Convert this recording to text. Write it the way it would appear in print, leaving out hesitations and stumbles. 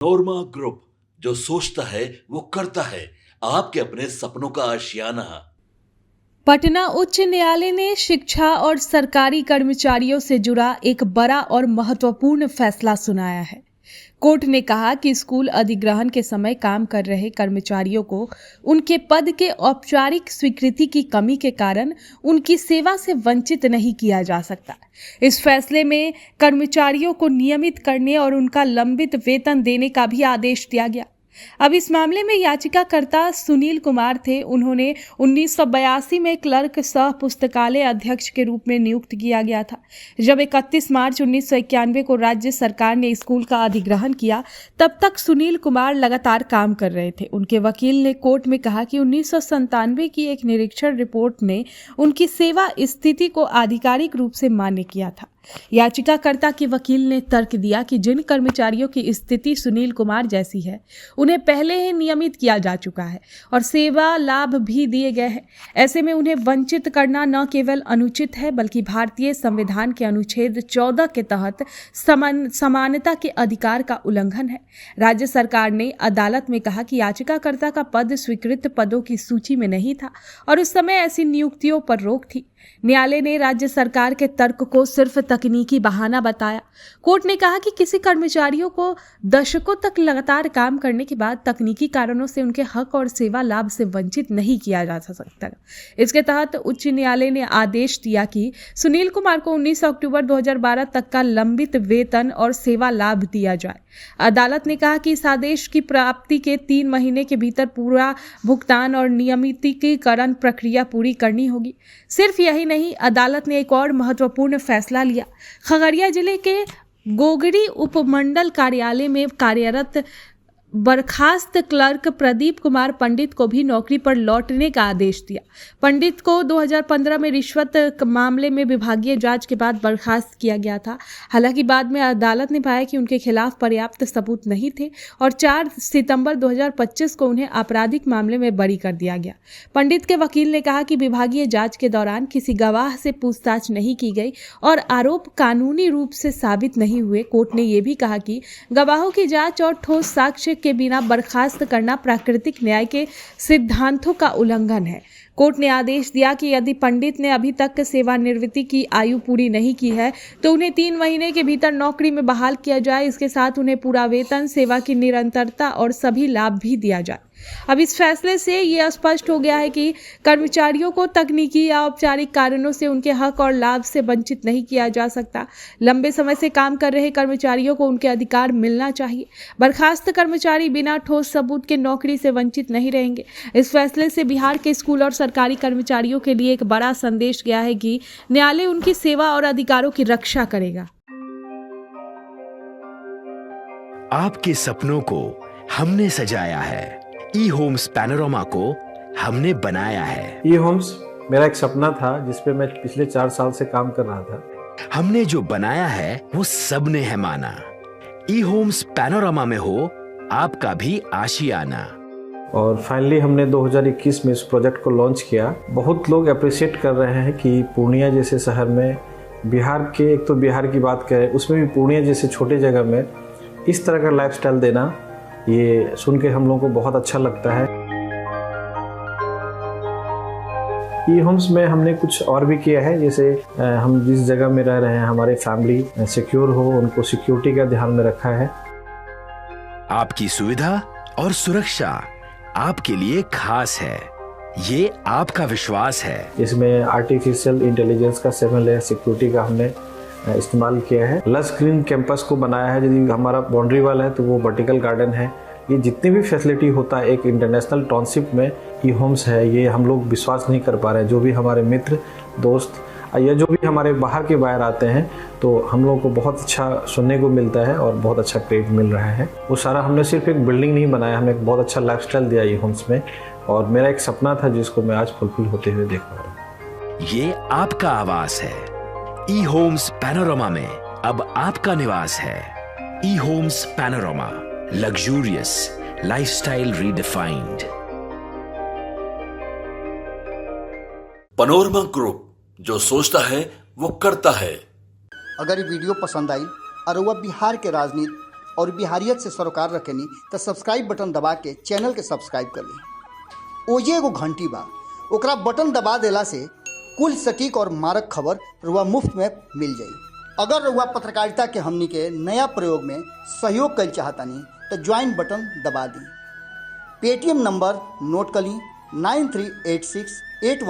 नोरमा group, जो सोचता है वो करता है। आपके अपने सपनों का आशियाना। पटना उच्च न्यायालय ने शिक्षा और सरकारी कर्मचारियों से जुड़ा एक बड़ा और महत्वपूर्ण फैसला सुनाया है। कोर्ट ने कहा कि स्कूल अधिग्रहण के समय काम कर रहे कर्मचारियों को उनके पद के औपचारिक स्वीकृति की कमी के कारण उनकी सेवा से वंचित नहीं किया जा सकता। इस फैसले में कर्मचारियों को नियमित करने और उनका लंबित वेतन देने का भी आदेश दिया गया। अब इस मामले में याचिकाकर्ता सुनील कुमार थे। उन्होंने 1982 में क्लर्क सह पुस्तकालय अध्यक्ष के रूप में नियुक्त किया गया था। जब 31 मार्च 1991 को राज्य सरकार ने स्कूल का अधिग्रहण किया, तब तक सुनील कुमार लगातार काम कर रहे थे। उनके वकील ने कोर्ट में कहा कि 1997 की एक निरीक्षण रिपोर्ट ने उनकी सेवा स्थिति को आधिकारिक रूप से मान्य किया था। याचिकाकर्ता के वकील ने तर्क दिया कि जिन कर्मचारियों की स्थिति सुनील कुमार जैसी है, उन्हें पहले ही नियमित किया जा चुका है और सेवा लाभ भी दिए गए हैं। ऐसे में उन्हें वंचित करना न केवल अनुचित है, बल्कि भारतीय संविधान के अनुच्छेद 14 के तहत समानता के अधिकार का उल्लंघन है। राज्य सरकार ने अदालत में कहा कि याचिकाकर्ता का पद स्वीकृत पदों की सूची में नहीं था और उस समय ऐसी नियुक्तियों पर रोक थी। न्यायालय ने राज्य सरकार के तर्क को सिर्फ तकनीकी बहाना बताया। कोर्ट ने कहा कि किसी कर्मचारियों को दशकों तक लगातार काम करने के बाद तकनीकी कारणों से उनके हक और सेवा लाभ से वंचित नहीं किया जा सकता। इसके तहत उच्च न्यायालय ने आदेश दिया कि सुनील कुमार को 19 अक्टूबर 2012 तक का लंबित वेतन और सेवा लाभ दिया जाए। अदालत ने कहा कि इस आदेश की प्राप्ति के 3 महीने के भीतर पूरा भुगतान और नियमितीकरण प्रक्रिया पूरी करनी होगी। सिर्फ यही नहीं, अदालत ने एक और महत्वपूर्ण फैसला लिया। खगड़िया जिले के गोगरी उपमंडल कार्यालय में कार्यरत बर्खास्त क्लर्क प्रदीप कुमार पंडित को भी नौकरी पर लौटने का आदेश दिया। पंडित को 2015 में रिश्वत मामले में विभागीय जांच के बाद बर्खास्त किया गया था। हालांकि बाद में अदालत ने पाया कि उनके खिलाफ पर्याप्त सबूत नहीं थे और 4 सितंबर 2025 को उन्हें आपराधिक मामले में बरी कर दिया गया। पंडित के वकील ने कहा कि विभागीय जांच के दौरान किसी गवाह से पूछताछ नहीं की गई और आरोप कानूनी रूप से साबित नहीं हुए। कोर्ट ने यह भी कहा कि गवाहों की जांच और ठोस साक्ष्य के बिना बर्खास्त करना प्राकृतिक न्याय के सिद्धांतों का उल्लंघन है। कोर्ट ने आदेश दिया कि यदि पंडित ने अभी तक सेवानिवृत्ति की आयु पूरी नहीं की है तो उन्हें 3 महीने के भीतर नौकरी में बहाल किया जाए। इसके साथ उन्हें पूरा वेतन, सेवा की निरंतरता और सभी लाभ भी दिया जाए। अब इस फैसले से ये स्पष्ट हो गया है कि कर्मचारियों को तकनीकी या औपचारिक कारणों से उनके हक और लाभ से वंचित नहीं किया जा सकता। लंबे समय से काम कर रहे कर्मचारियों को उनके अधिकार मिलना चाहिए। बर्खास्त कर्मचारी बिना ठोस सबूत के नौकरी से वंचित नहीं रहेंगे। इस फैसले से बिहार के स्कूल और सरकारी कर्मचारियों के लिए एक बड़ा संदेश गया है कि न्यायालय उनकी सेवा और अधिकारों की रक्षा करेगा। आपके सपनों को हमने सजाया है, ई होम्स पैनोरमा को हमने बनाया है। ई होम्स मेरा एक सपना था जिस पे मैं पिछले 4 साल से काम कर रहा था। हमने जो बनाया है वो सबने है माना। ई होम्स पैनोरमा में हो आपका भी आशियाना। और फाइनली हमने 2021 में इस प्रोजेक्ट को लॉन्च किया। बहुत लोग अप्रिशिएट कर रहे हैं कि पूर्णिया जैसे शहर में, बिहार के, एक तो बिहार की बात करें उसमें भी पूर्णिया जैसे छोटे जगह में इस तरह का लाइफस्टाइल देना, ये सुन के हम लोगों को बहुत अच्छा लगता है। ई होम्स में हमने कुछ और भी किया है, जैसे हम जिस जगह में रह रहे हैं हमारे फैमिली सिक्योर हो, उनको सिक्योरिटी का ध्यान में रखा है। आपकी सुविधा और सुरक्षा आपके लिए खास है, ये आपका विश्वास है। इसमें आर्टिफिशियल इंटेलिजेंस का 7 लेयर सिक्योरिटी का हमने इस्तेमाल किया है। लस ग्रीन कैंपस को बनाया है। यदि हमारा बाउंड्री वाल है तो वो वर्टिकल गार्डन है। ये जितनी भी फैसिलिटी होता है एक इंटरनेशनल टाउनशिप में ई होम्स है, ये हम लोग विश्वास नहीं कर पा रहे हैं। जो भी हमारे मित्र, दोस्त या जो भी हमारे बाहर के बाहर आते हैं तो हम लोगों को बहुत अच्छा सुनने को मिलता है और बहुत अच्छा क्रेडिट मिल रहा है। वो सारा हमने सिर्फ एक बिल्डिंग नहीं बनाया, हमें एक बहुत अच्छा लाइफस्टाइल दिया ई होम्स में, और मेरा एक सपना था जिसको मैं आज फुलफिल होते हुए देख पा रहा हूँ। ये आपका आवास है। ई होम्स पैनोरमा में अब आपका निवास है। E homes Panorama, luxurious lifestyle redefined. Panorama group, जो सोचता है वो करता है। अगर ये वीडियो पसंद आई और वह बिहार के राजनीति और बिहारियत से सरोकार रखेनी तो सब्सक्राइब बटन दबा के चैनल के सब्सक्राइब कर ली। ओजे एगो घंटी बा, ओकरा बटन दबा देला से कुल सटीक और मारक खबर रुआ मुफ्त में मिल जाई। अगर रुआ पत्रकारिता के हमनी के नया प्रयोग में सहयोग कर चाहतानी तो ज्वाइन बटन दबा दी। पेटीएम नंबर नोट कर ली 938681